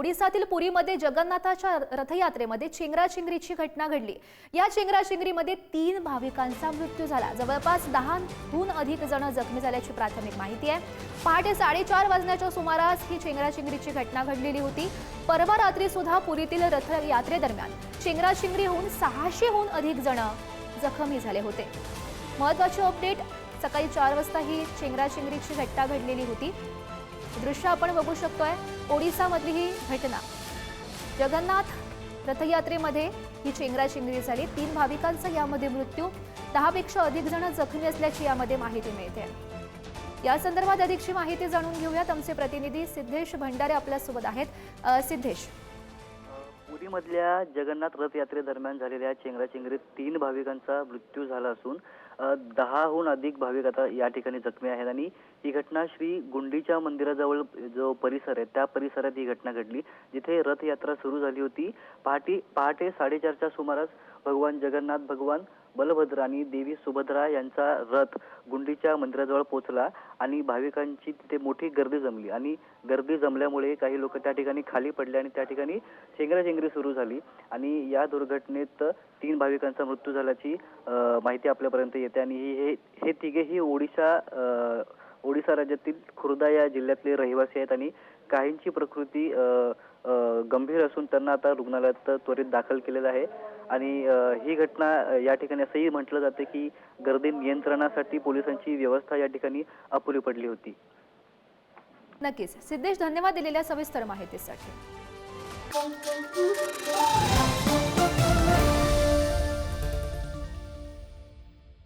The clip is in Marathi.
ओडिसातील पुरीमध्ये जगन्नाथाच्या रथयात्रेमध्ये चेंगराचेंगरीची घटना घडली। या चेंगराचेंगरीमध्ये 3 भाविकांचा मृत्यू झाला। जवळपास 10हून अधिक जण जखमी झाल्याची प्राथमिक माहिती आहे। पहाटे 4:30 वाजण्याच्या सुमारास ही चेंगराचेंगरीची घटना घडलेली होती। परवा रात्री सुद्धा पुरीतील रथयात्रेदरम्यान चेंगराचेंगरी होऊन 600हून अधिक जण जखमी झाले होते। महत्त्वाची अपडेट, सकाळी 4 वाजता ही चेंगराचेंगरीची घटना घडलेली होती। दृश्य आपण बघू शकतोय, ओडिसामधली ही घटना। जगन्नाथ रथयात्रेमध्ये ही चेंगराचेंगरी झाली। 3 भाविकांचा यामध्ये मृत्यू, 10 पेक्षा अधिक जण जखमी असल्याची यामध्ये माहिती मिळते। या संदर्भात अधिकची माहिती जाणून घेऊयात। आमचे प्रतिनिधी सिद्धेश भंडारे आपल्या सोबत आहेत। सिद्धेश, पुरीमधल्या जगन्नाथ रथयात्रेदरम्यान झालेल्या चेंगराचेंगरीत 3 भाविकांचा मृत्यू झाला असून 10हून अधिक भाविक आता या ठिकाणी जखमी आहेत आणि ही घटना श्री गुंडीच्या मंदिराजवळ जो परिसर आहे त्या परिसरात ही घटना घडली, जिथे रथयात्रा सुरू झाली होती। पहाटे 4:30च्या सुमारास भगवान जगन्नाथ, भगवान बलभद्र आणि देवी सुभद्रा यांचा रथ गुंडीच्या मंदिराजवळ पोहोचला आणि भाविकांची तिथे मोठी गर्दी जमली आणि गर्दी जमल्यामुळे काही लोक त्या ठिकाणी खाली पडले आणि त्या ठिकाणी चेंगराचेंगरी सुरू झाली आणि या दुर्घटनेत 3 भाविकांचा मृत्यू झाल्याची माहिती आपल्यापर्यंत येते आणि हे तिघेही ओडिशा राज्यातील खुर्दा या जिल्ह्यातले रहिवासी आहेत आणि काहींची प्रकृती गंभीर असून त्यांना आता रुग्णालयात त्वरित दाखल केलेलं आहे। आणि ही घटना या ठिकाणी असंही म्हटलं जाते की गर्दी नियंत्रणासाठी पोलिसांची व्यवस्था या ठिकाणी अपुरी पडली होती। नक्कीच सिद्धेश, धन्यवाद दिलेल्या सविस्तर माहितीसाठी।